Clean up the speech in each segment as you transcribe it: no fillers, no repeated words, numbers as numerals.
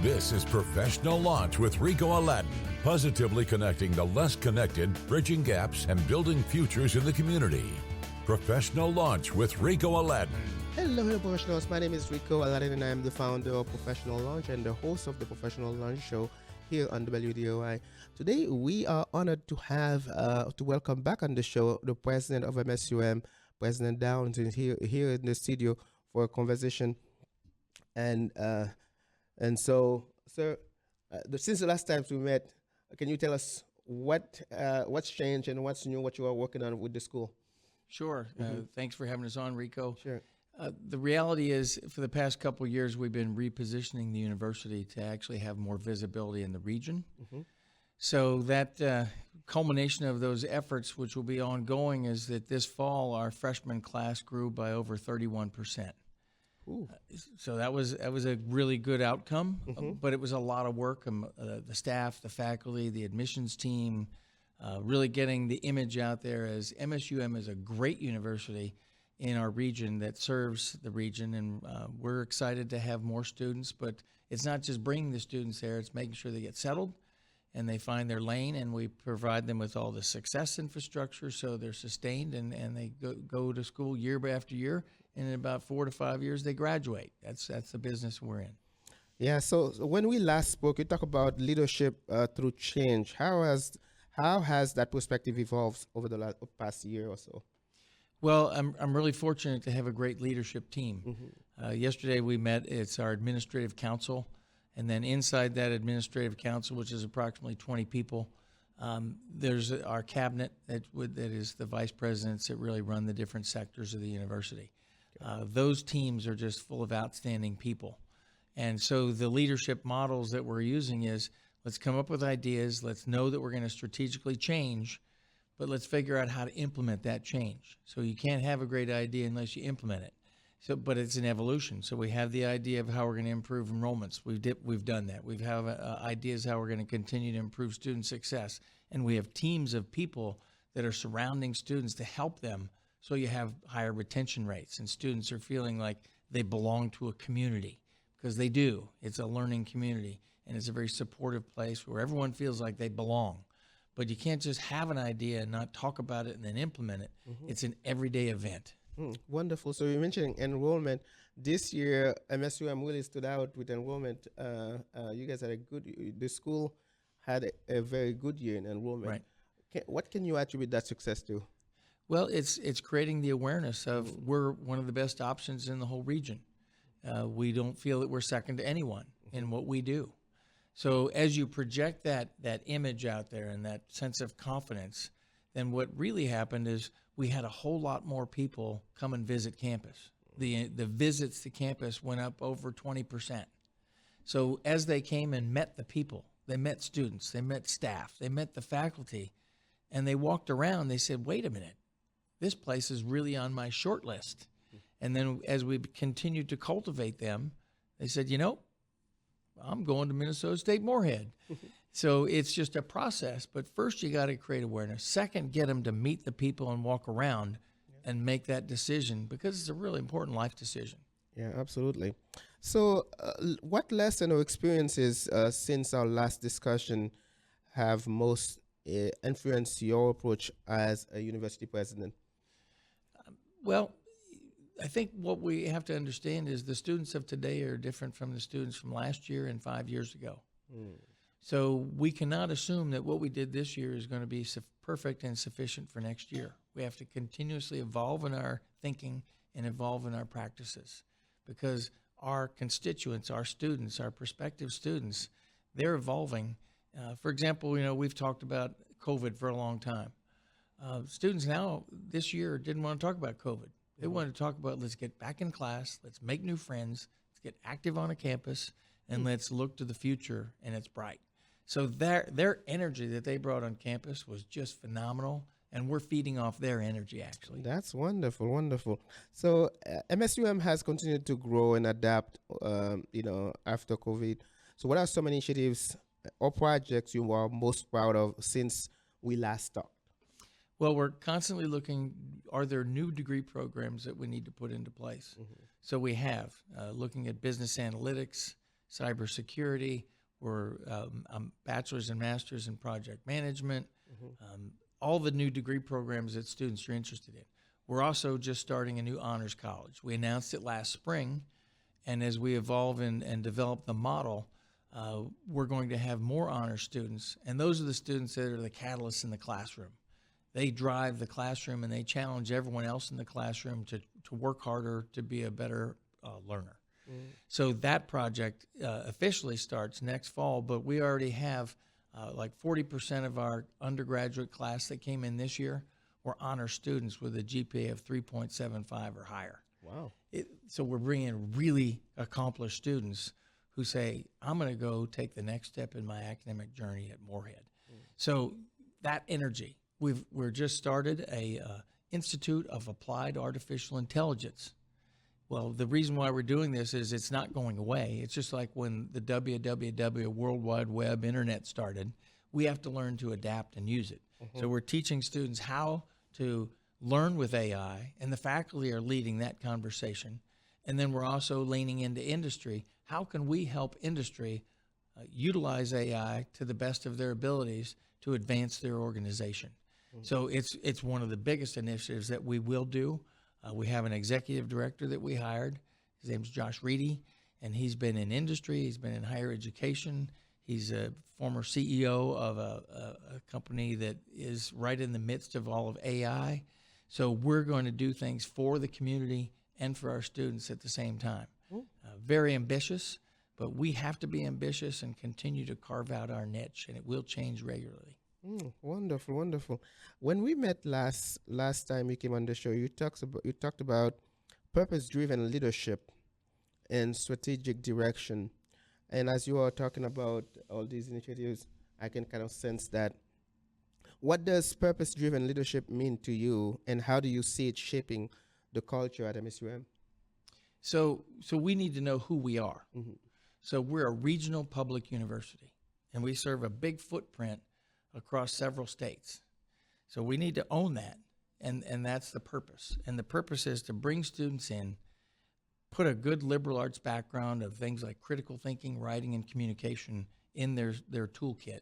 This is Professional Launch with Ricot Aladin, positively connecting the less connected, bridging gaps, and building futures in the community. Professional Launch with Ricot Aladin. Hello, professionals. My name is Ricot Aladin, and I am the founder of Professional Launch and the host of the Professional Launch Show here on WDOI. Today, we are honored to have to welcome back on the show the president of MSUM, President Downs, is here in the studio for a conversation. And so, sir, since the last time we met, can you tell us what's changed and what's new, what you are working on with the school? Sure. Thanks for having us on, Rico. Sure. The reality is, for the past couple of years, we've been repositioning the university to actually have more visibility in the region. So that culmination of those efforts, which will be ongoing, is that this fall our freshman class grew by over 31%. So that was a really good outcome, but it was a lot of work. The staff, the faculty, the admissions team, really getting the image out there as MSUM is a great university in our region that serves the region, and we're excited to have more students. But it's not just bringing the students there; it's making sure they get settled and they find their lane, and we provide them with all the success infrastructure so they're sustained and they go to school year after year. And in about 4 to 5 years, they graduate. That's the business we're in. Yeah. So when we last spoke, you talked about leadership through change. How has that perspective evolved over the past year or so? Well, I'm really fortunate to have a great leadership team. Yesterday we met. It's our administrative council, and then inside that administrative council, which is approximately 20 people, there's our cabinet that is the vice presidents that really run the different sectors of the university. Those teams are just full of outstanding people. And so the leadership models that we're using is, let's come up with ideas, let's know that we're going to strategically change, but let's figure out how to implement that change. So you can't have a great idea unless you implement it. So, but it's an evolution. So we have the idea of how we're going to improve enrollments. We've done that. We have ideas how we're going to continue to improve student success. And we have teams of people that are surrounding students to help them. So you have higher retention rates, and students are feeling like they belong to a community, because they do. It's a learning community, and it's a very supportive place where everyone feels like they belong. But you can't just have an idea and not talk about it and then implement it. It's an everyday event. Wonderful. So you mentioned enrollment. This year, MSUM really stood out with enrollment. You guys had the school had a very good year in enrollment. Right. What can you attribute that success to? Well, it's creating the awareness of we're one of the best options in the whole region. We don't feel that we're second to anyone in what we do. So as you project that image out there and that sense of confidence, then what really happened is we had a whole lot more people come and visit campus. The visits to campus went up over 20%. So as they came and met the people, they met students, they met staff, they met the faculty, and they walked around, they said, wait a minute, this place is really on my short list. And then as we continued to cultivate them, they said, I'm going to Minnesota State Moorhead. So it's just a process. But first, you got to create awareness. Second, get them to meet the people and walk around and make that decision, because it's a really important life decision. Yeah, absolutely. So what lesson or experiences since our last discussion have most influenced your approach as a university president? Well, I think what we have to understand is the students of today are different from the students from last year and 5 years ago. So we cannot assume that what we did this year is going to be perfect and sufficient for next year. We have to continuously evolve in our thinking and evolve in our practices, because our constituents, our students, our prospective students, they're evolving. For example, we've talked about COVID for a long time. Students now this year didn't want to talk about COVID. They wanted to talk about, let's get back in class, let's make new friends, let's get active on a campus, and let's look to the future, and it's bright. So their energy that they brought on campus was just phenomenal, and we're feeding off their energy, actually. That's wonderful, wonderful. So MSUM has continued to grow and adapt, after COVID. So what are some initiatives or projects you are most proud of since we last talked? Well, we're constantly looking, are there new degree programs that we need to put into place? So we have, looking at business analytics, cybersecurity. We're bachelor's and master's in project management, all the new degree programs that students are interested in. We're also just starting a new honors college. We announced it last spring, and as we evolve and develop the model, we're going to have more honors students, and those are the students that are the catalysts in the classroom. They drive the classroom, and they challenge everyone else in the classroom to work harder, to be a better learner. So that project officially starts next fall, but we already have like 40% of our undergraduate class that came in this year were honor students with a GPA of 3.75 or higher. Wow. So we're bringing in really accomplished students who say, I'm going to go take the next step in my academic journey at Moorhead. So that energy, we're just started a Institute of Applied Artificial Intelligence. Well, the reason why we're doing this is it's not going away. It's just like when the WWW, World Wide Web, Internet started. We have to learn to adapt and use it. So we're teaching students how to learn with AI, and the faculty are leading that conversation. And then we're also leaning into industry. How can we help industry utilize AI to the best of their abilities to advance their organization? So it's one of the biggest initiatives that we will do. We have an executive director that we hired. His name's Josh Reedy, and he's been in industry. He's been in higher education. He's a former CEO of a company that is right in the midst of all of AI. So we're going to do things for the community and for our students at the same time. Very ambitious, but we have to be ambitious and continue to carve out our niche, and it will change regularly. Wonderful, wonderful. When we met last time you came on the show, you talked about purpose-driven leadership and strategic direction. And as you are talking about all these initiatives, I can kind of sense that. What does purpose-driven leadership mean to you, and how do you see it shaping the culture at MSUM? So we need to know who we are. So we're a regional public university, and we serve a big footprint across several states. So we need to own that, and that's the purpose. And the purpose is to bring students in, put a good liberal arts background of things like critical thinking, writing, and communication in their toolkit,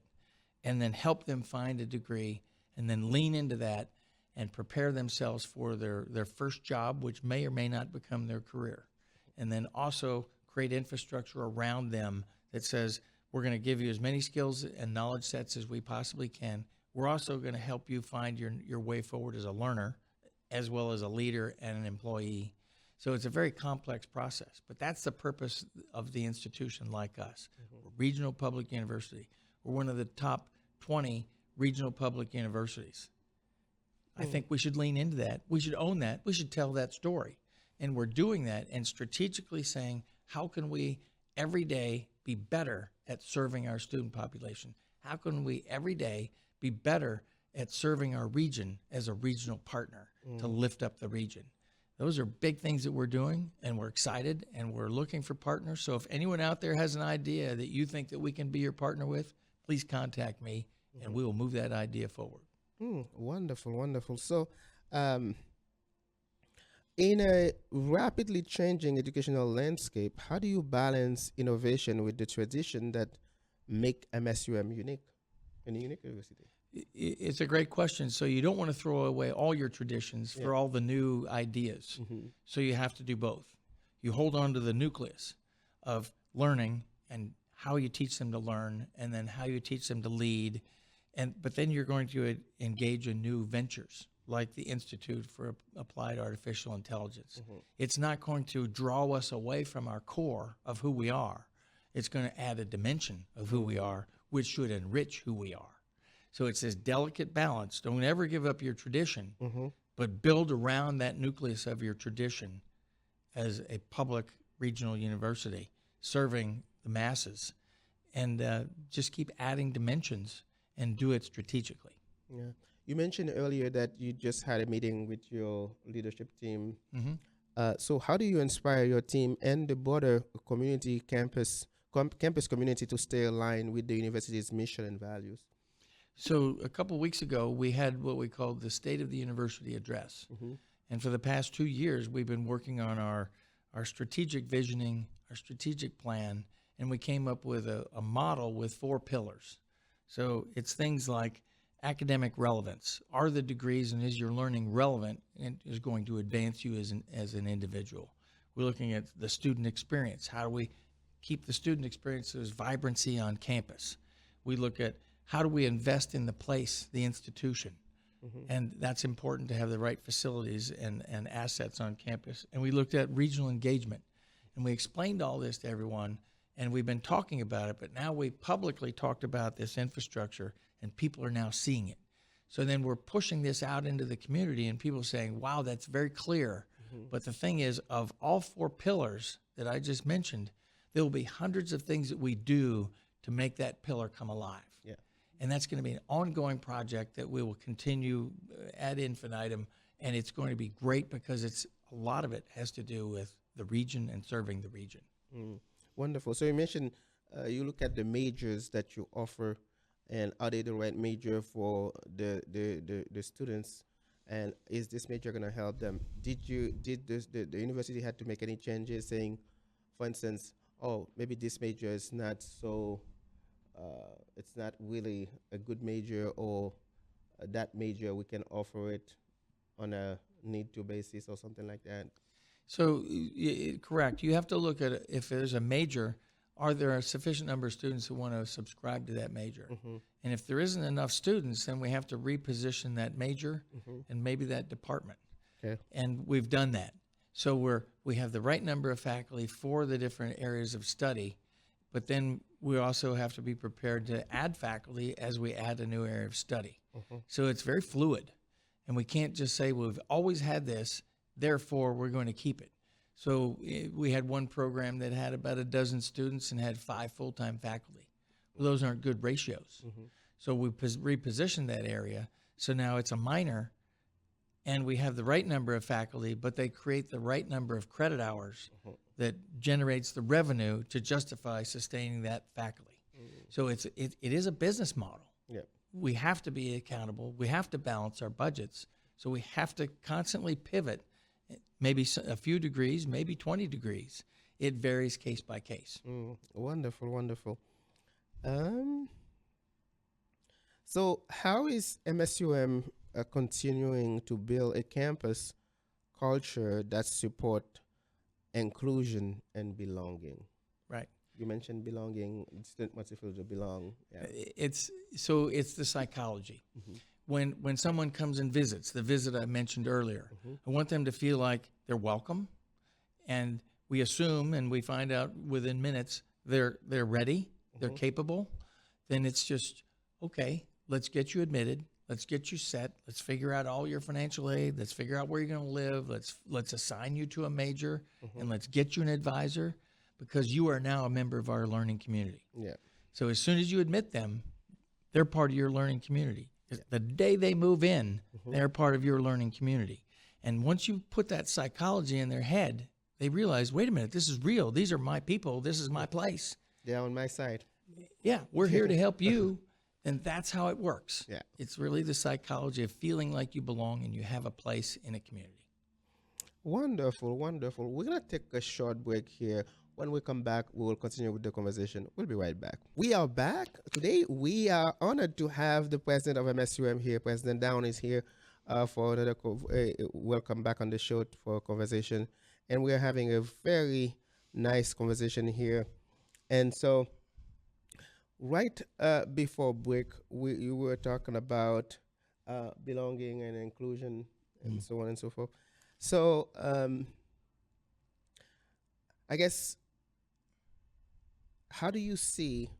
and then help them find a degree, and then lean into that and prepare themselves for their first job, which may or may not become their career. And then also create infrastructure around them that says, we're going to give you as many skills and knowledge sets as we possibly can. We're also going to help you find your way forward as a learner, as well as a leader and an employee. So it's a very complex process, but that's the purpose of the institution like us. We're a regional public university. We're one of the top 20 regional public universities. I think we should lean into that. We should own that. We should tell that story. And we're doing that and strategically saying, how can we every day be better at serving our student population? How can we every day be better at serving our region as a regional partner to lift up the region? Those are big things that we're doing, and we're excited, and we're looking for partners. So if anyone out there has an idea that you think that we can be your partner with, please contact me, and we will move that idea forward. Wonderful, wonderful. So in a rapidly changing educational landscape, how do you balance innovation with the tradition that make MSUM unique, a unique university? It's a great question. So you don't want to throw away all your traditions for all the new ideas. So you have to do both. You hold on to the nucleus of learning and how you teach them to learn, and then how you teach them to lead. But then you're going to engage in new ventures, like the Institute for Applied Artificial Intelligence. It's not going to draw us away from our core of who we are. It's going to add a dimension of who we are, which should enrich who we are. So it's this delicate balance. Don't ever give up your tradition, but build around that nucleus of your tradition as a public regional university serving the masses, and just keep adding dimensions and do it strategically. Yeah. You mentioned earlier that you just had a meeting with your leadership team. So how do you inspire your team and the broader community campus community to stay aligned with the university's mission and values? So a couple of weeks ago, we had what we called the State of the University Address. And for the past 2 years, we've been working on our strategic visioning, our strategic plan, and we came up with a model with 4 pillars. So it's things like academic relevance. Are the degrees and is your learning relevant and is going to advance you as an individual? We're looking at the student experience. How do we keep the student experience as vibrancy on campus? We look at how do we invest in the place, the institution? And that's important to have the right facilities and assets on campus. And we looked at regional engagement. And we explained all this to everyone, and we've been talking about it, but now we publicly talked about this infrastructure, and people are now seeing it. So then we're pushing this out into the community, and people are saying, wow, that's very clear. But the thing is, of all 4 pillars that I just mentioned, there will be hundreds of things that we do to make that pillar come alive. Yeah. And that's going to be an ongoing project that we will continue ad infinitum, and it's going to be great because a lot of it has to do with the region and serving the region. Wonderful. So you mentioned you look at the majors that you offer, and are they the right major for the students? And is this major going to help them? Did the university had to make any changes, saying, for instance, oh, maybe this major is not so, it's not really a good major, or that major we can offer it on a need-to basis or something like that? So, correct. You have to look at if there's a major, are there a sufficient number of students who want to subscribe to that major? And if there isn't enough students, then we have to reposition that major and maybe that department. Okay. And we've done that. So we have the right number of faculty for the different areas of study, but then we also have to be prepared to add faculty as we add a new area of study. So it's very fluid. And we can't just say, well, we've always had this, therefore we're going to keep it. So we had one program that had about a dozen students and had 5 full-time faculty. Well, those aren't good ratios. So we repositioned that area. So now it's a minor, and we have the right number of faculty, but they create the right number of credit hours that generates the revenue to justify sustaining that faculty. So it is a business model. Yeah. We have to be accountable. We have to balance our budgets. So we have to constantly pivot, maybe a few degrees, maybe 20 degrees. It varies case by case. Wonderful, wonderful. So how is MSUM continuing to build a campus culture that support inclusion and belonging? Right. You mentioned belonging. Student must feel to belong. Yeah. It's the psychology. When someone comes and visits, the visit I mentioned earlier, I want them to feel like they're welcome, and we assume and we find out within minutes they're ready, they're capable. Then it's just, okay, let's get you admitted, let's get you set, let's figure out all your financial aid, let's figure out where you're going to live, let's assign you to a major, and let's get you an advisor, because you are now a member of our learning community. Yeah. So as soon as you admit them, they're part of your learning community. The day they move in, they're part of your learning community. And once you put that psychology in their head, they realize, wait a minute, this is real. These are my people. This is my place. They're on my side. Yeah, we're here to help you. And that's how it works. Yeah. It's really the psychology of feeling like you belong and you have a place in a community. Wonderful, wonderful. We're going to take a short break here. When we come back, we will continue with the conversation. We'll be right back. We are back. Today, we are honored to have the president of MSUM here. President Down is here for another welcome back on the show for a conversation. And we are having a very nice conversation here. And so, right before break, we were talking about belonging and inclusion and so on and so forth. So, I guess, how do you see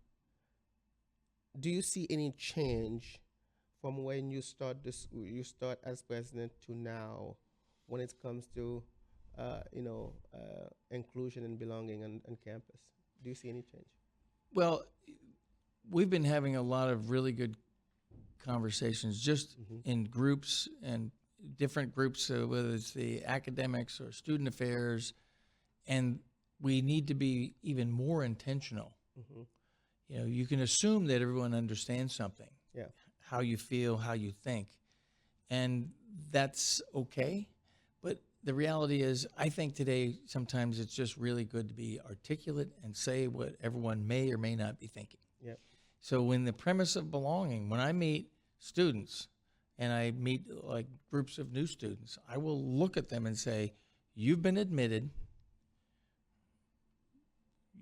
any change from when you start as president to now when it comes to inclusion and belonging on campus? Do you see any change? Well, we've been having a lot of really good conversations just in groups and different groups, whether it's the academics or student affairs, and we need to be even more intentional. You know, you can assume that everyone understands something, how you feel, how you think, and that's okay. But the reality is, I think today sometimes it's just really good to be articulate and say what everyone may or may not be thinking. Yep. So when the premise of belonging, when I meet students and I meet like groups of new students, I will look at them and say, you've been admitted,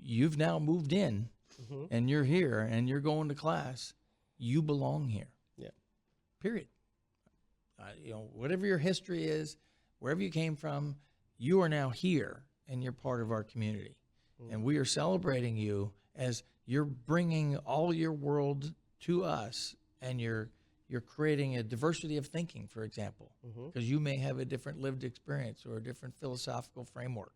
you've now moved in, and you're here and you're going to class, you belong here. Yeah. Period. Whatever your history is, wherever you came from, you are now here and you're part of our community. And we are celebrating you as you're bringing all your world to us, and you're creating a diversity of thinking, for example, because you may have a different lived experience or a different philosophical framework.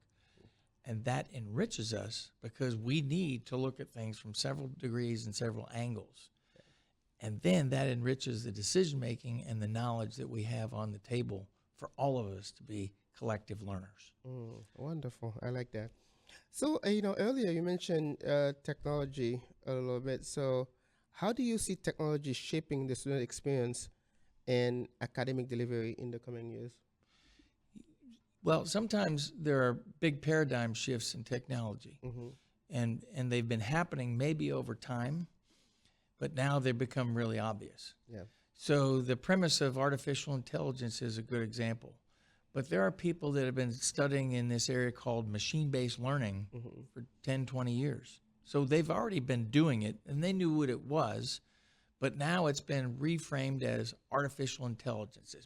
And that enriches us because we need to look at things from several degrees and several angles. And then that enriches the decision-making and the knowledge that we have on the table for all of us to be collective learners. Wonderful. I like that. So, earlier you mentioned technology a little bit. So how do you see technology shaping the student experience and academic delivery in the coming years? Well, sometimes there are big paradigm shifts in technology, and they've been happening maybe over time, but now they've become really obvious. Yeah. So the premise of artificial intelligence is a good example. But there are people that have been studying in this area called machine-based learning for 10, 20 years. So they've already been doing it, and they knew what it was, but now it's been reframed as artificial intelligence,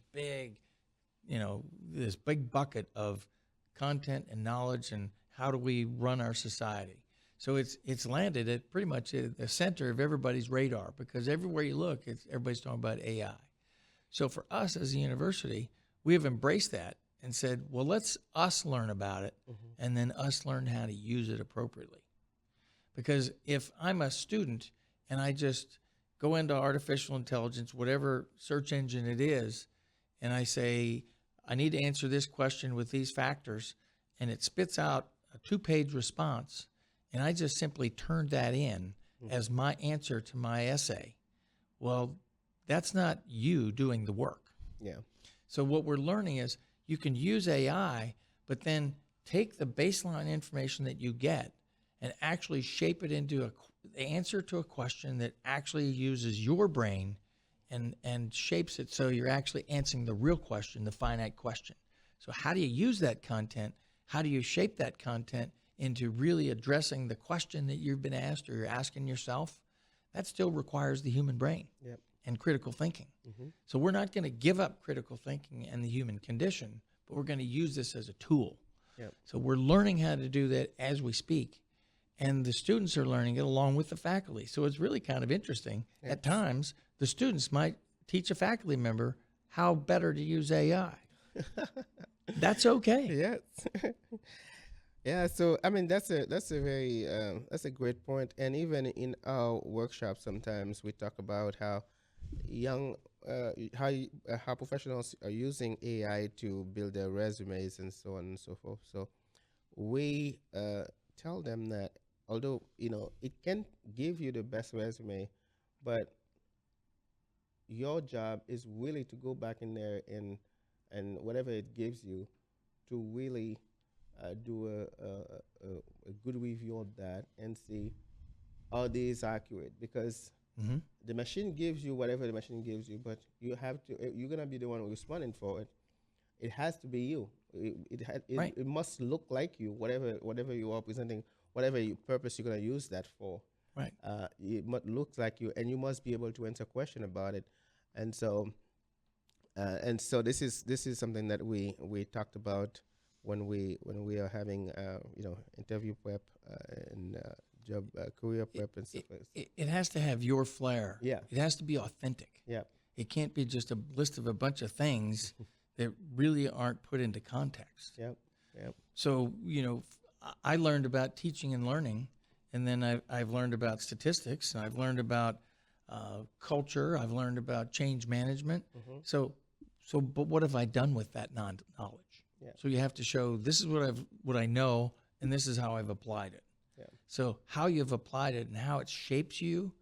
this big bucket of content and knowledge and how do we run our society. So it's landed at pretty much the center of everybody's radar, because everywhere you look, everybody's talking about AI. So for us as a university, we have embraced that and said, well, let's us learn about it and then us learn how to use it appropriately. Because if I'm a student and I just go into artificial intelligence, whatever search engine it is, and I say, I need to answer this question with these factors, and it spits out a 2-page response, and I just simply turned that in as my answer to my essay, well, that's not you doing the work. Yeah. So what we're learning is you can use AI, but then take the baseline information that you get and actually shape it into the answer to a question that actually uses your brain and shapes it so you're actually answering the real question, the finite question. So how do you use that content? How do you shape that content into really addressing the question that you've been asked or you're asking yourself? That still requires the human brain and critical thinking. So we're not going to give up critical thinking and the human condition, but we're going to use this as a tool. So we're learning how to do that as we speak, and the students are learning it along with the faculty. So it's really kind of interesting. At times, the students might teach a faculty member how better to use AI. That's okay. Yes. Yeah. So I mean, that's a very that's a great point. And even in our workshop, sometimes we talk about how how professionals are using AI to build their resumes and so on and so forth. So we tell them that although it can give you the best resume, but your job is really to go back in there and whatever it gives you to really do a good review of that and see are these accurate, because the machine gives you whatever the machine gives you, but you're gonna be the one responding for it. It has to be you. It must look like you, whatever you are presenting, whatever purpose you're gonna use that for. Right. It must look like you, and you must be able to answer a question about it. And so this is something that we talked about when we are having interview prep and job career prep and stuff. It has to have your flair. Yeah. It has to be authentic. Yeah. It can't be just a list of a bunch of things that really aren't put into context. Yep. Yep. So I learned about teaching and learning, and then I've learned about statistics, and I've learned about culture. I've learned about change management. But what have I done with that knowledge? Yeah. So you have to show this is what I know, and this is how I've applied it. Yeah. So how you've applied it and how it shapes you,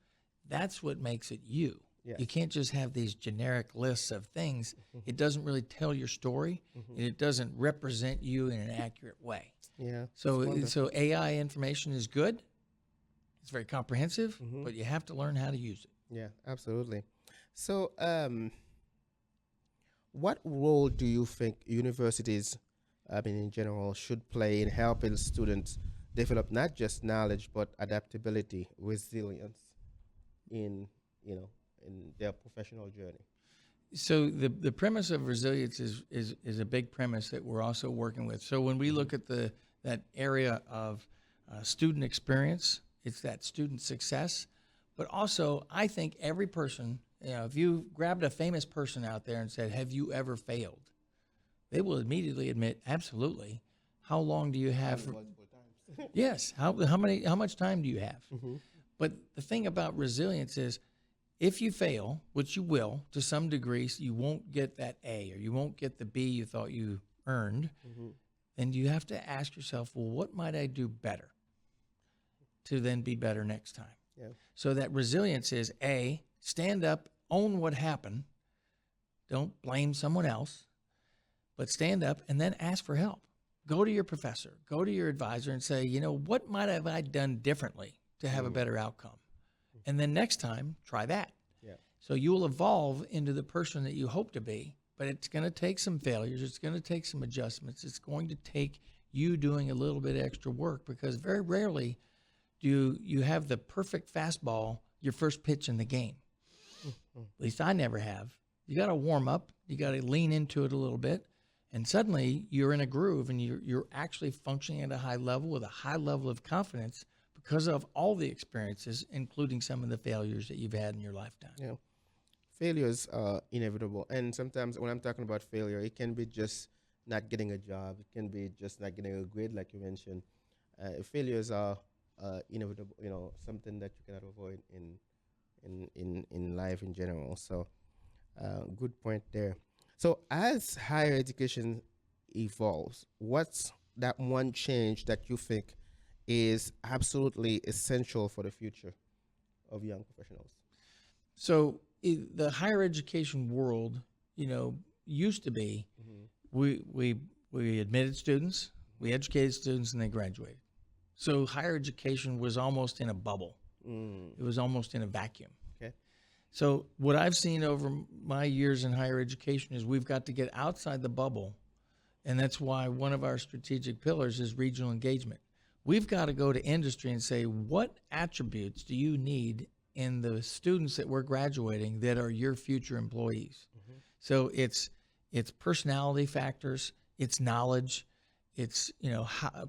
that's what makes it you. Yes. You can't just have these generic lists of things. It doesn't really tell your story, and it doesn't represent you in an accurate way. Yeah. So AI information is good. It's very comprehensive, but you have to learn how to use it. Yeah, absolutely. So, what role do you think universities, I mean, in general, should play in helping students develop not just knowledge but adaptability, resilience in in their professional journey? So the premise of resilience is a big premise that we're also working with. So when we look at that area of student experience, it's that student success. But also, I think every person, if you grabbed a famous person out there and said, "Have you ever failed?" They will immediately admit, "Absolutely." How long do you have? Multiple times. Yes. How much time do you have? But the thing about resilience is, if you fail, which you will to some degree, you won't get that A or you won't get the B you thought you earned, then you have to ask yourself, well, what might I do better to then be better next time? Yeah. So that resilience is A, stand up, own what happened, don't blame someone else, but stand up and then ask for help. Go to your professor, go to your advisor and say, what might have I done differently to have a better outcome? And then next time, try that. Yeah. So you will evolve into the person that you hope to be, but it's going to take some failures. It's going to take some adjustments. It's going to take you doing a little bit extra work, because very rarely do you have the perfect fastball your first pitch in the game. At least I never have. You got to warm up. You got to lean into it a little bit. And suddenly you're in a groove and you're actually functioning at a high level with a high level of confidence, because of all the experiences, including some of the failures that you've had in your lifetime. Yeah. Failures are inevitable. And sometimes when I'm talking about failure, it can be just not getting a job. It can be just not getting a grade, like you mentioned. Failures are inevitable, something that you cannot avoid in life in general. So good point there. So as higher education evolves, what's that one change that you think is absolutely essential for the future of young professionals? So the higher education world, used to be we admitted students, we educated students, and they graduated. So higher education was almost in a bubble. It was almost in a vacuum. Okay. So what I've seen over my years in higher education is we've got to get outside the bubble, and that's why one of our strategic pillars is regional engagement. We've got to go to industry and say, what attributes do you need in the students that we're graduating that are your future employees? So it's personality factors, it's knowledge, it's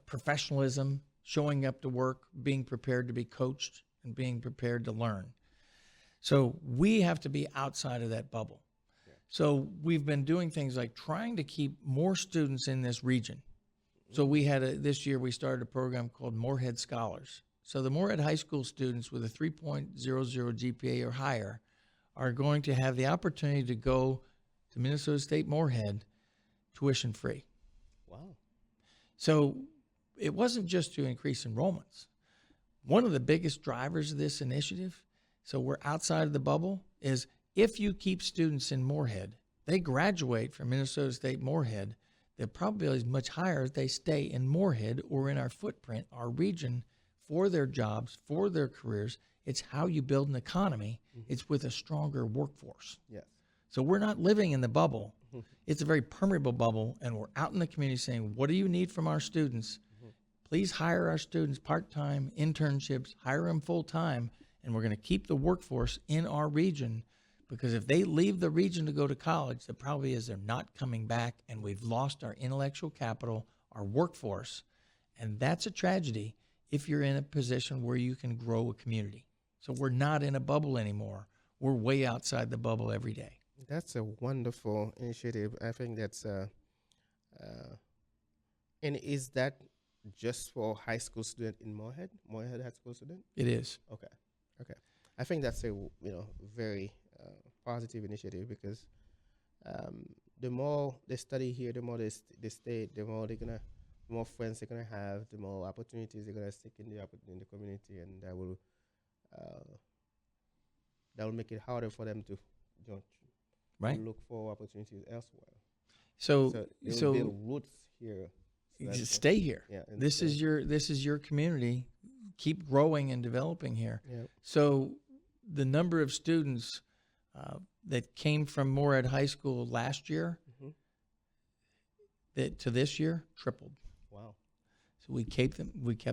professionalism, showing up to work, being prepared to be coached, and being prepared to learn. So we have to be outside of that bubble. Yeah. So we've been doing things like trying to keep more students in this region. So we had this year we started a program called Morehead Scholars. So the Moorhead High School students with a 3.00 GPA or higher are going to have the opportunity to go to Minnesota State Moorhead tuition free. Wow. So it wasn't just to increase enrollments. One of the biggest drivers of this initiative, so we're outside of the bubble, is if you keep students in Moorhead, they graduate from Minnesota State Moorhead, the probability is much higher they stay in Moorhead or in our footprint, our region, for their jobs, for their careers. It's how you build an economy. It's with a stronger workforce. Yes. So we're not living in the bubble. It's a very permeable bubble, and we're out in the community saying, what do you need from our students? Please hire our students part-time, internships, hire them full-time, and we're going to keep the workforce in our region, because if they leave the region to go to college, the probability is they're not coming back, and we've lost our intellectual capital, our workforce, and that's a tragedy if you're in a position where you can grow a community. So we're not in a bubble anymore. We're way outside the bubble every day. That's a wonderful initiative. I think that's and is that just for high school student in Moorhead High School student? It is. Okay. I think that's a very positive initiative, because the more they study here, the more they stay, the more friends they're gonna have, the more opportunities they're gonna seek in the community, and that will that will make it harder for them to, you know, to Right. look for opportunities elsewhere. So So they will so build roots here. So just that's stay here. yeah. And This stay. is your community. Keep growing and developing here. Yeah. So the number of students that came from Moorhead High School last year hmm that to this year tripled. Wow. So we kept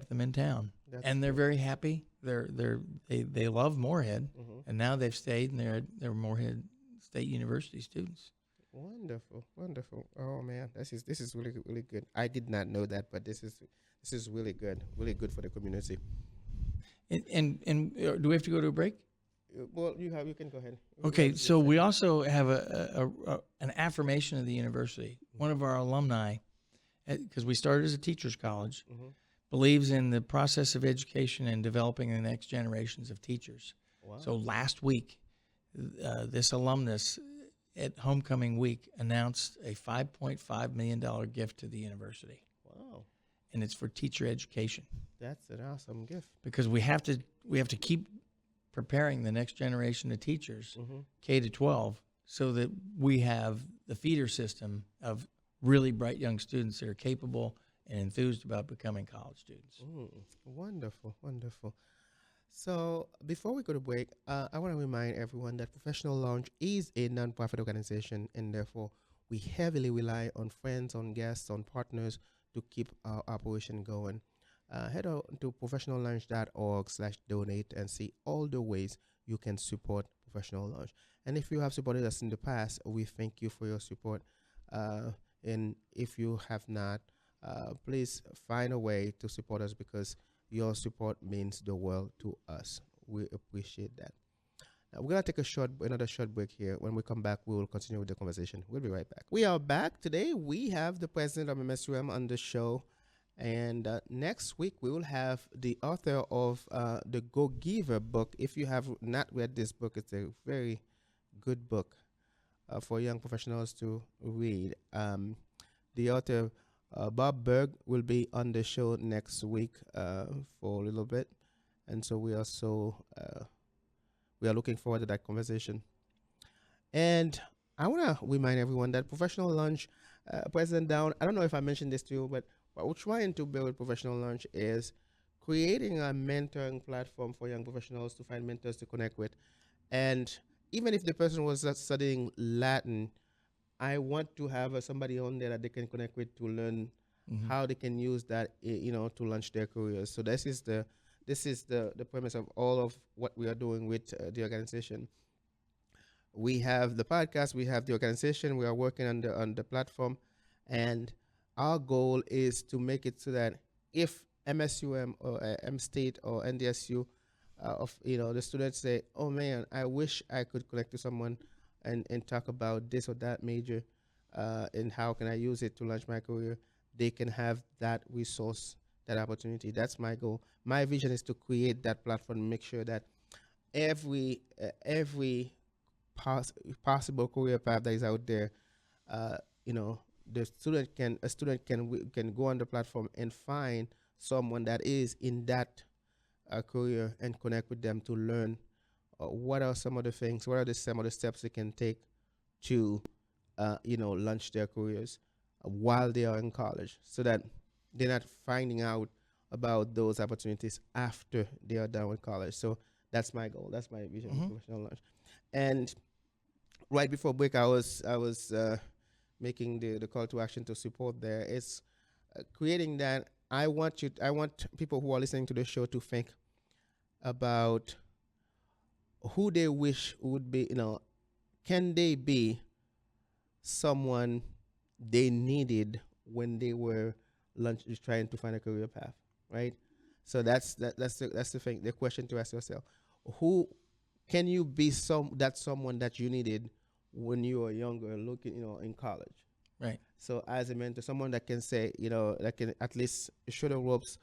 them in town, That's and they're good. very happy. They love Moorhead, hmm and now they've stayed, and they're Moorhead State University students. Wonderful, wonderful. Oh man, this is really really good. I did not know that, but this is really good for the community. And do we have to go to a break? Well, you can go ahead. Okay, so we also have an affirmation of the university. One of our alumni, because we started as a teachers college, hmm believes in the process of education and developing the next generations of teachers. Wow. So last week, this alumnus at homecoming week announced a $5.5 million gift to the university, Wow, and it's for teacher education, that's an awesome gift. because we have to keep preparing the next generation of teachers, hmm K to 12, so that we have the feeder system of really bright young students that are capable and enthused about becoming college students. Wonderful, wonderful. So before we go to break, I want to remind everyone that Professional Lounge is a nonprofit organization, and therefore we heavily rely on friends, on guests, on partners to keep our operation going. Head out to professionallounge.org/donate and see all the ways you can support Professional Lounge. And if you have supported us in the past, we thank you for your support. And if you have not, please find a way to support us, because your support means the world to us. We appreciate that. Now, we're gonna take another short break here. When we come back, we will continue with the conversation. We'll be right back. We are back today. We have the president of MSUM on the show, and next week we will have the author of the Go Giver book. If you have not read this book, it's a very good book for young professionals to read. The author, Bob Berg, will be on the show next week for a little bit, and so we are looking forward to that conversation. And I want to remind everyone that Professional Lunch, President Down, I don't know if I mentioned this to you, but what we're trying to build with Professional Lunch is creating a mentoring platform for young professionals to find mentors to connect with. And even if the person was studying Latin, I want to have somebody on there that they can connect with to learn how they can use that, to launch their careers. So this is the premise of all of what we are doing with the organization. We have the podcast, we have the organization, we are working on the platform, and our goal is to make it so that if MSUM or M State or NDSU the students say, oh man, I wish I could connect to someone and talk about this or that major, and how can I use it to launch my career, they can have that resource, that opportunity. That's my goal. My vision is to create that platform, make sure that every possible career path that is out there, a student can go on the platform and find someone that is in that career and connect with them to learn what are some of the things, what are some of the steps they can take to launch their careers while they are in college, so that they're not finding out about those opportunities after they are done with college. So that's my goal. That's my vision for Professional Launch. And right before break, I was making the call to action to support there. It's creating that. I want people who are listening to the show to think about who they wish would be, can they be someone they needed when they were trying to find a career path, right? So that's the thing, the question to ask yourself. Who can you be someone that you needed when you were younger, looking, in college? Right. So as a mentor, someone that can say, that can at least show the ropes,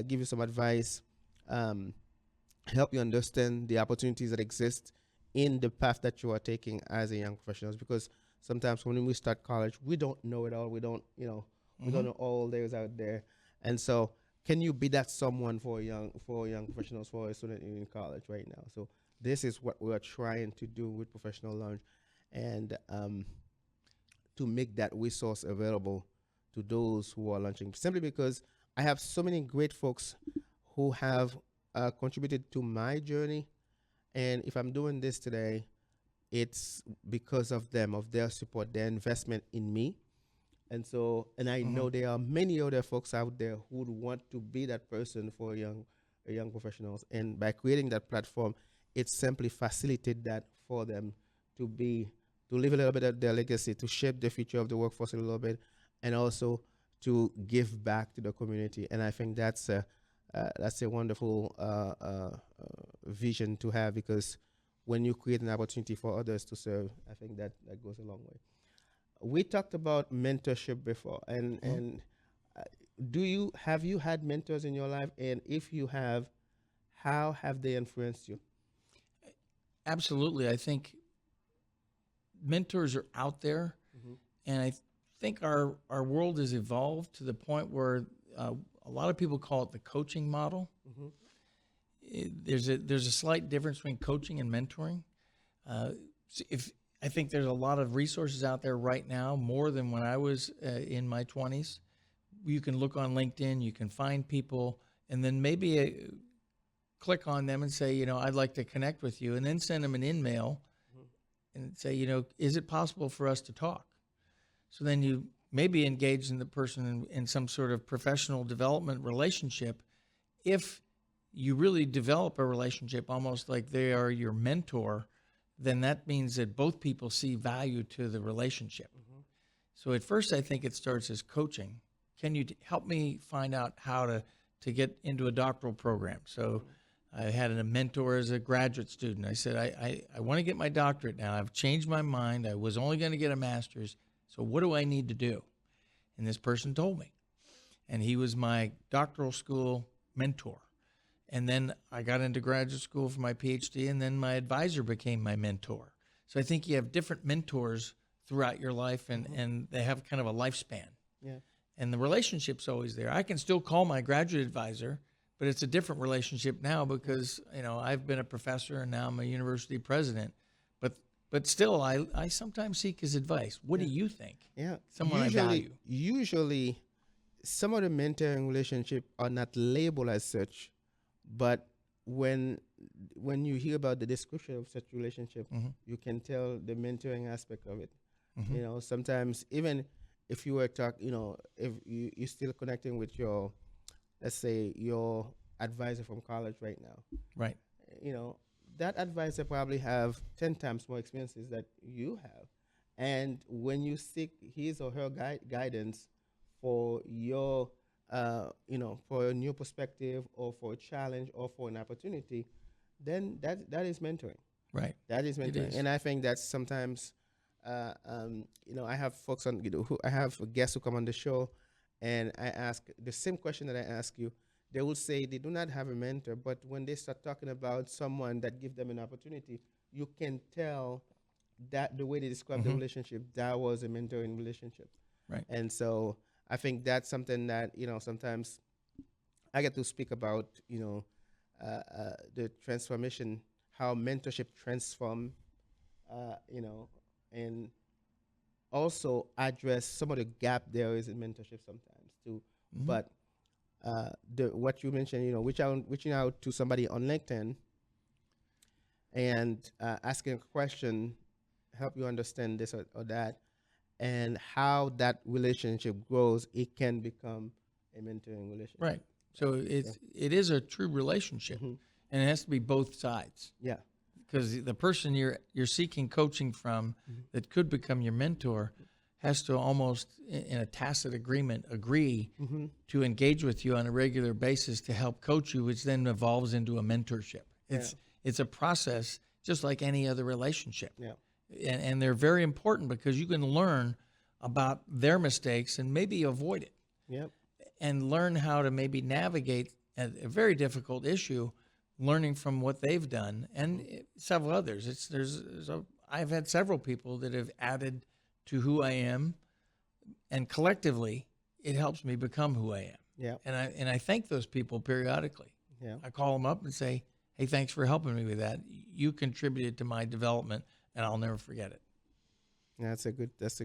give you some advice, help you understand the opportunities that exist in the path that you are taking as a young professional. Because sometimes when we start college, we don't know it all. We don't, we don't know all there is out there. And so can you be that someone for young professionals, for a student in college right now? So this is what we are trying to do with Professional Launch, and to make that resource available to those who are launching. Simply because I have so many great folks who have contributed to my journey, and if I'm doing this today, it's because of them, of their support, their investment in me. And so, and I know there are many other folks out there who would want to be that person for young professionals. And by creating that platform, it simply facilitated that for them to live a little bit of their legacy, to shape the future of the workforce a little bit, and also to give back to the community. And I think that's a wonderful vision to have, because when you create an opportunity for others to serve, I think that goes a long way. We talked about mentorship before, and have you had mentors in your life? And if you have, how have they influenced you? Absolutely. I think mentors are out there, and I think our world has evolved to the point where a lot of people call it the coaching model. There's a slight difference between coaching and mentoring. I think there's a lot of resources out there right now, more than when I was in my 20s. You can look on LinkedIn, you can find people, and then maybe click on them and say, I'd like to connect with you, and then send them an email and say, is it possible for us to talk? So then you maybe engage in the person in some sort of professional development relationship. If you really develop a relationship almost like they are your mentor, then that means that both people see value to the relationship. So at first, I think it starts as coaching. Can you help me find out how to get into a doctoral program? So I had a mentor as a graduate student. I said, I want to get my doctorate now. I've changed my mind. I was only going to get a master's. So what do I need to do? And this person told me. And he was my doctoral school mentor. And then I got into graduate school for my PhD, and then my advisor became my mentor. So I think you have different mentors throughout your life, and they have kind of a lifespan. Yeah. And the relationship's always there. I can still call my graduate advisor, but it's a different relationship now because, I've been a professor and now I'm a university president. But still, I sometimes seek his advice. What do you think? Yeah. Someone I value. Usually, some of the mentoring relationships are not labeled as such, but when you hear about the description of such relationship, you can tell the mentoring aspect of it. Sometimes even if you were if you're still connecting with let's say your advisor from college right now, right? That advisor probably have 10 times more experiences that you have, and when you seek his or her guidance for your for a new perspective or for a challenge or for an opportunity, then that is mentoring. Right. That is mentoring. And I think that's sometimes, I have folks on, I have guests who come on the show, and I ask the same question that I ask you. They will say they do not have a mentor, but when they start talking about someone that gives them an opportunity, you can tell that the way they describe the relationship, that was a mentoring relationship. Right. And so I think that's something that, sometimes I get to speak about, the transformation, how mentorship transform, and also address some of the gap there is in mentorship sometimes too. But what you mentioned, reaching out to somebody on LinkedIn and asking a question, help you understand this or that, and how that relationship grows, it can become a mentoring relationship. Right. So it is a true relationship, and it has to be both sides. Yeah. Because the person you're seeking coaching from that could become your mentor has to almost, in a tacit agreement, agree to engage with you on a regular basis to help coach you, which then evolves into a mentorship. It's a process just like any other relationship. Yeah. And they're very important because you can learn about their mistakes and maybe avoid it. Yep. And learn how to maybe navigate a very difficult issue, learning from what they've done and several others. I've had several people that have added to who I am, and collectively, it helps me become who I am. Yeah. And I thank those people periodically. Yeah. I call them up and say, "Hey, thanks for helping me with that. you contributed to my development, and I'll never forget it. Yeah, that's a good, that's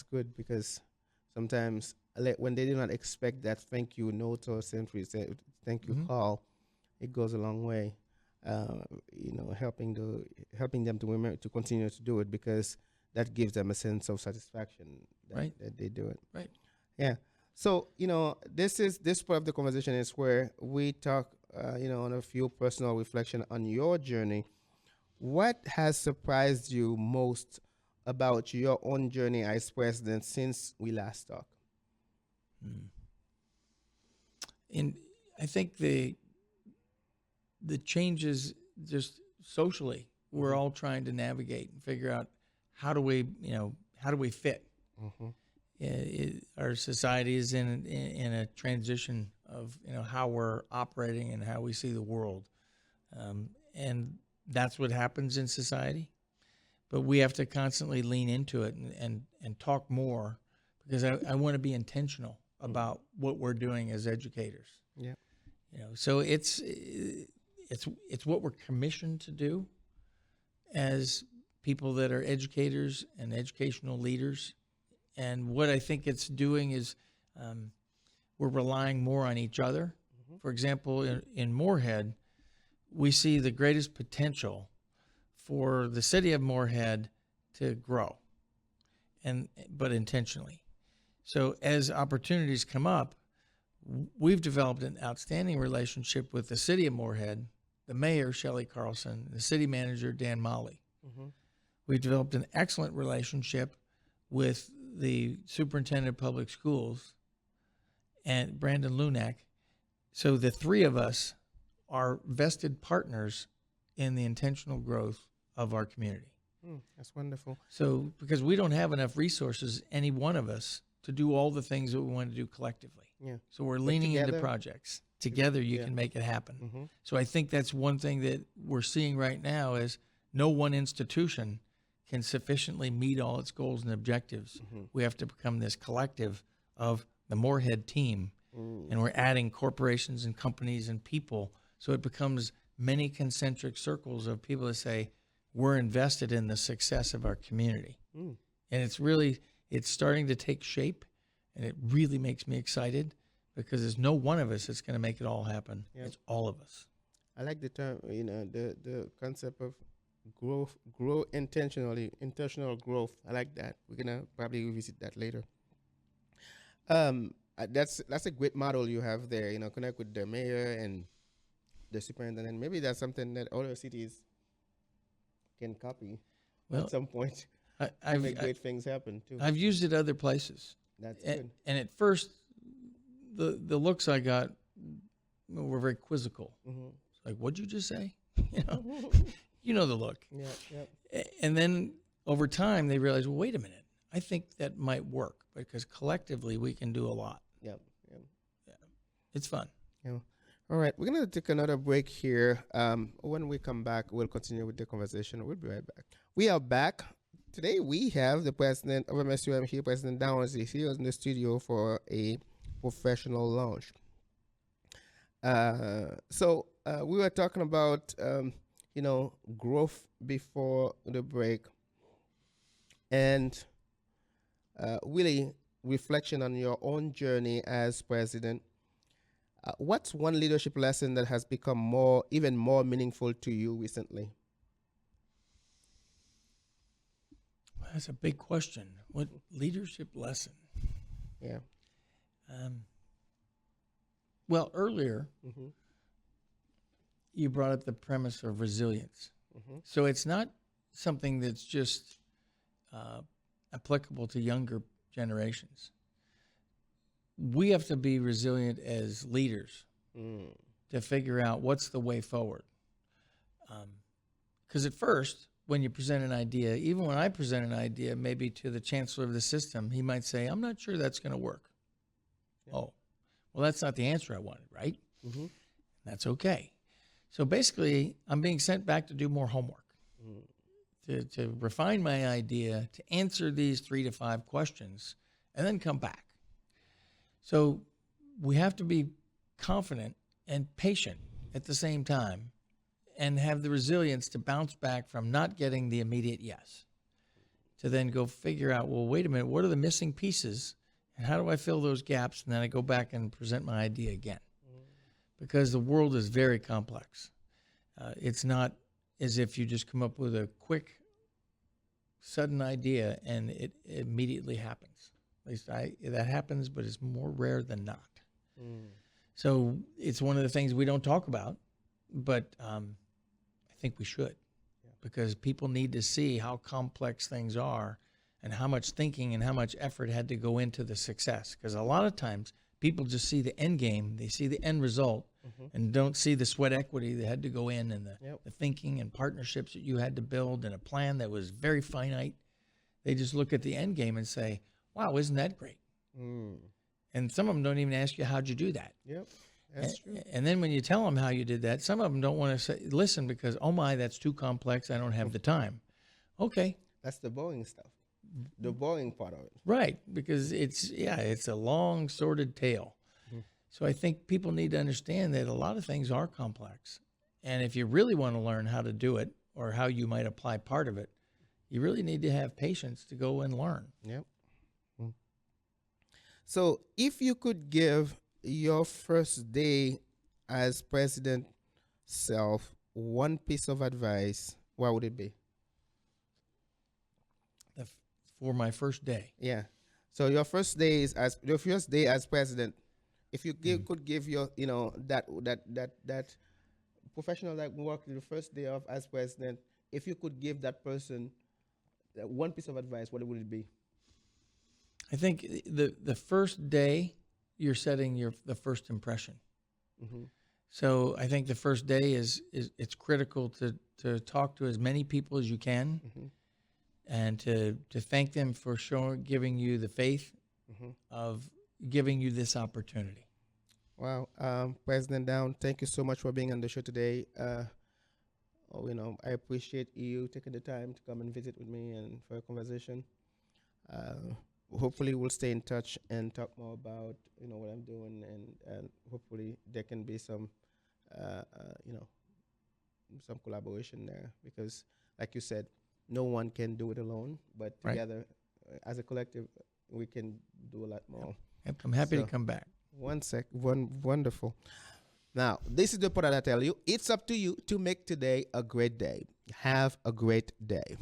good because sometimes when they do not expect that thank you note or thank you call, it goes a long way. Helping them to remember to continue to do it because that gives them a sense of satisfaction that they do it. Right. Yeah. So this part of the conversation is where we talk, on a few personal reflection on your journey. What has surprised you most about your own journey as president since we last talked? And I think the changes just socially, we're all trying to navigate and figure out how do we fit. Our society is in a transition of how we're operating and how we see the world, and that's what happens in society. But we have to constantly lean into it and talk more because I want to be intentional about what we're doing as educators. Yeah. So it's what we're commissioned to do as people that are educators and educational leaders. And what I think it's doing is we're relying more on each other. For example, in Moorhead, we see the greatest potential for the city of Moorhead to grow, but intentionally. So as opportunities come up, we've developed an outstanding relationship with the city of Moorhead, the mayor, Shelley Carlson, the city manager, Dan Molly. We've developed an excellent relationship with the superintendent of public schools and Brandon Lunak. So the three of us are vested partners in the intentional growth of our community. That's wonderful. So because we don't have enough resources, any one of us, to do all the things that we want to do collectively. Yeah. So we're leaning into projects. Together you can make it happen. So I think that's one thing that we're seeing right now is no one institution can sufficiently meet all its goals and objectives. We have to become this collective of the Moorhead team, and we're adding corporations and companies and people, so it becomes many concentric circles of people that say, we're invested in the success of our community. And it's starting to take shape, and it really makes me excited because there's no one of us that's going to make it all happen. Yep. It's all of us. I like the term, the concept of grow intentionally, intentional growth. I like that. We're going to probably revisit that later. That's a great model you have there, connect with the mayor and the superintendent. Maybe that's something that other cities can copy at some point. I've make great things happen too. I've used it other places. That's good. And at first, the looks I got were very quizzical. It's like, what'd you just say? You know the look. Yeah. And then over time, they realized, well, wait a minute. I think that might work because collectively we can do a lot. Yeah. It's fun. Yeah. All right, we're going to take another break here. When we come back, we'll continue with the conversation. We'll be right back. We are back. Today we have the president of MSUM here, President Downs, is here in the studio for a professional launch. So we were talking about, growth before the break and really reflection on your own journey as president. What's one leadership lesson that has become even more meaningful to you recently? That's a big question. What leadership lesson? Yeah. Well, earlier, you brought up the premise of resilience. So it's not something that's just applicable to younger generations. We have to be resilient as leaders to figure out what's the way forward. Because at first, when you present an idea, even when I present an idea, maybe to the chancellor of the system, he might say, I'm not sure that's going to work. Yeah. Oh, well, that's not the answer I wanted, right? That's okay. So basically, I'm being sent back to do more homework, to refine my idea, to answer these 3 to 5 questions, and then come back. So we have to be confident and patient at the same time and have the resilience to bounce back from not getting the immediate yes, to then go figure out, well, wait a minute, what are the missing pieces and how do I fill those gaps? And then I go back and present my idea again, because the world is very complex. It's not as if you just come up with a quick, sudden idea and it immediately happens. At least that happens, but it's more rare than not. So it's one of the things we don't talk about, but I think we should, because people need to see how complex things are and how much thinking and how much effort had to go into the success. Because a lot of times people just see the end game, they see the end result, and don't see the sweat equity that had to go in, and the thinking and partnerships that you had to build, and a plan that was very finite. They just look at the end game and say, wow, isn't that great? And some of them don't even ask you, how'd you do that? That's true. And then when you tell them how you did that, some of them don't want to say, listen, because, oh my, that's too complex, I don't have the time. Okay. That's the boring stuff. The boring part of it. Right, because it's a long, sordid tale. So I think people need to understand that a lot of things are complex. And if you really want to learn how to do it or how you might apply part of it, you really need to have patience to go and learn. So if you could give your first day as president self one piece of advice, what would it be? For my first day. Yeah. So your first day as president, if you could give your, that professional that worked the first day of as president, if you could give that person one piece of advice, what would it be? I think the first day you're setting the first impression. So I think the first day is it's critical to talk to as many people as you can, and to thank them for giving you the faith of giving you this opportunity. Wow. President Down, thank you so much for being on the show today. I appreciate you taking the time to come and visit with me and for a conversation. Hopefully we'll stay in touch and talk more about, what I'm doing, and hopefully there can be some collaboration there, because like you said, no one can do it alone, but together as a collective, we can do a lot more. Yep, I'm happy to come back. Wonderful. Now, this is the part that I tell you, it's up to you to make today a great day. Have a great day.